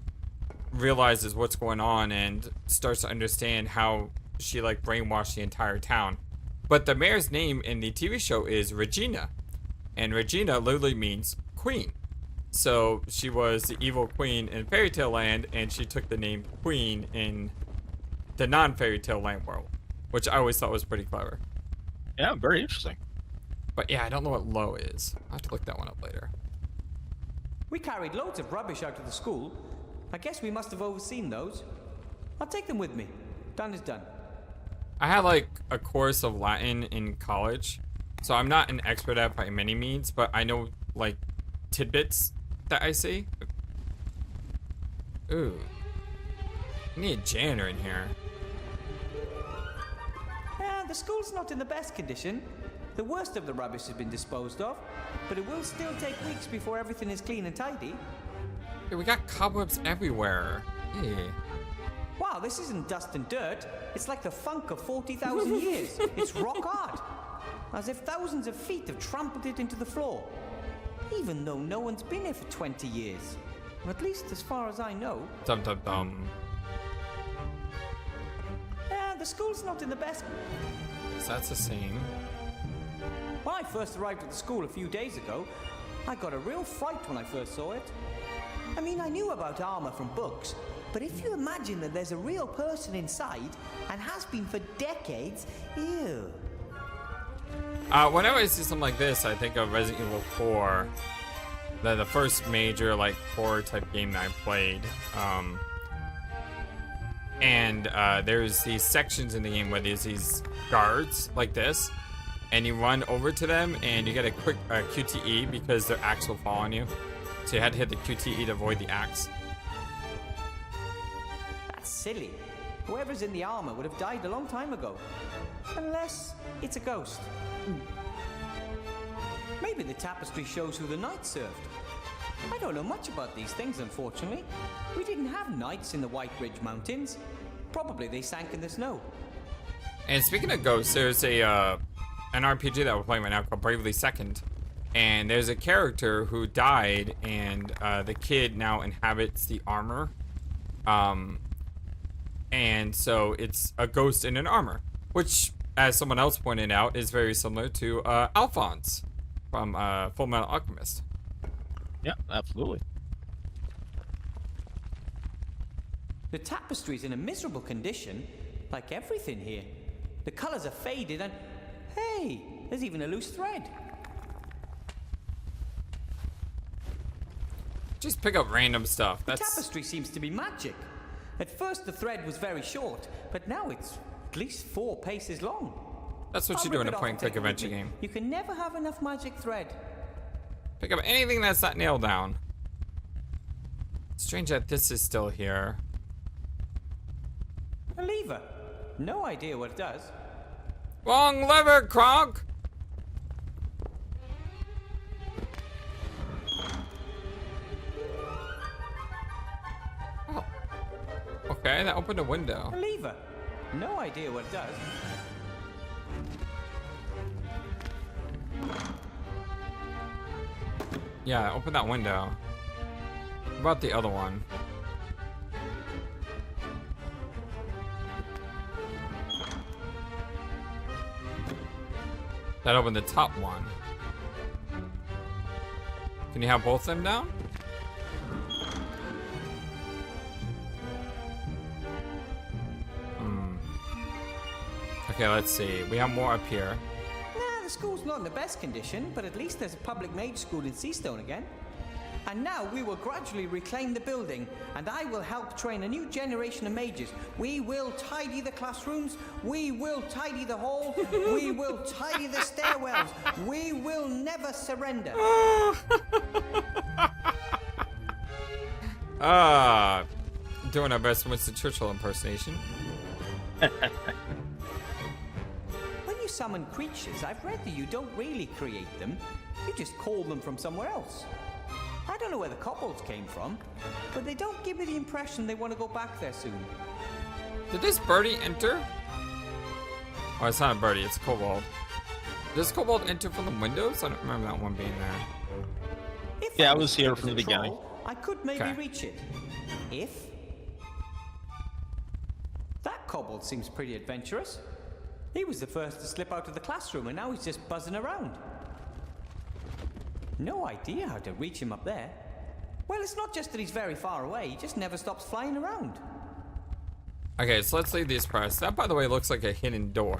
realizes what's going on and starts to understand how she like brainwashed the entire town. But the mayor's name in the TV show is Regina. And Regina literally means queen. So she was the evil queen in Fairy Tale Land, and she took the name Queen in the non-Fairy Tale Land world, which I always thought was pretty clever. Yeah, very interesting. But yeah, I don't know what low is. I'll have to look that one up later. We carried loads of rubbish out of the school. I guess we must have overseen those. I'll take them with me. Done is done. I had like a course of Latin in college, so I'm not an expert at it by many means, but I know like tidbits that I see. Ooh. I need a janitor in here. The school's not in the best condition. The worst of the rubbish has been disposed of, but it will still take weeks before everything is clean and tidy. Hey, we got cobwebs everywhere. Hey. Wow, this isn't dust and dirt. It's like the funk of 40,000 years. It's rock hard. As if thousands of feet have trampled it into the floor. Even though no one's been here for 20 years. At least as far as I know. Dum dum dum. The school's not in the best... So that's the same. When I first arrived at the school a few days ago, I got a real fright when I first saw it. I mean, I knew about armor from books, but if you imagine that there's a real person inside, and has been for decades, ew. Whenever I see something like this, I think of Resident Evil 4. The first major, like, horror type game that I played. There's these sections in the game where there's these guards, like this, and you run over to them, and you get a quick QTE because their axe will fall on you. So you had to hit the QTE to avoid the axe. That's silly. Whoever's in the armor would have died a long time ago. Unless it's a ghost. Maybe the tapestry shows who the knights served. I don't know much about these things, unfortunately. We didn't have knights in the White Ridge Mountains. Probably they sank in the snow. And speaking of ghosts, there's an RPG that we're playing right now called Bravely Second. And there's a character who died, and the kid now inhabits the armor. And so it's a ghost in an armor, which, as someone else pointed out, is very similar to Alphonse from Full Metal Alchemist. Yeah, absolutely. The tapestry's in a miserable condition, like everything here. The colors are faded and... Hey, there's even a loose thread. Just pick up random stuff. The tapestry seems to be magic. At first the thread was very short, but now it's at least 4 paces long. That's what you do in a point-and-click adventure game. You can never have enough magic thread. Pick up anything that's not nailed down. Strange that this is still here. A lever. No idea what it does. Wrong lever, Kronk! Oh. Okay, that opened a window. A lever. No idea what it does. Yeah, open that window. What about the other one? That opened the top one. Can you have both of them down? Okay, let's see. We have more up here. The school's not in the best condition, but at least there's a public mage school in Seastone again. And now we will gradually reclaim the building, and I will help train a new generation of mages. We will tidy the classrooms, we will tidy the hall, we will tidy the stairwells. We will never surrender. Doing our best Winston Churchill impersonation. When you summon creatures, I've read that you don't really create them. You just call them from somewhere else. I don't know where the kobolds came from, but they don't give me the impression they want to go back there soon. Did this birdie enter? Oh, it's not a birdie, it's a kobold. Does kobold enter from the windows? I don't remember that one being there. Yeah, I was here from the beginning. I could maybe reach it. If... That kobold seems pretty adventurous. He was the first to slip out of the classroom and now he's just buzzing around. No idea how to reach him up there. Well, it's not just that he's very far away, he just never stops flying around. Okay, so let's leave these press. That, by the way, looks like a hidden door.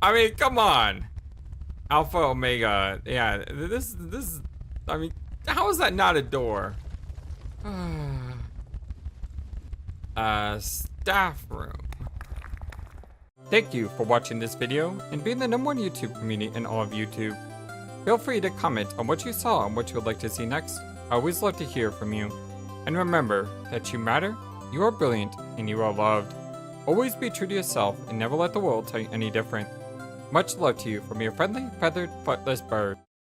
I mean, come on. Alpha, Omega. Yeah, this, I mean, how is that not a door? Staff room. Thank you for watching this video and being the #1 YouTube community in all of YouTube. Feel free to comment on what you saw and what you would like to see next. I always love to hear from you. And remember that you matter, you are brilliant, and you are loved. Always be true to yourself and never let the world tell you any different. Much love to you from your friendly, feathered, flightless bird.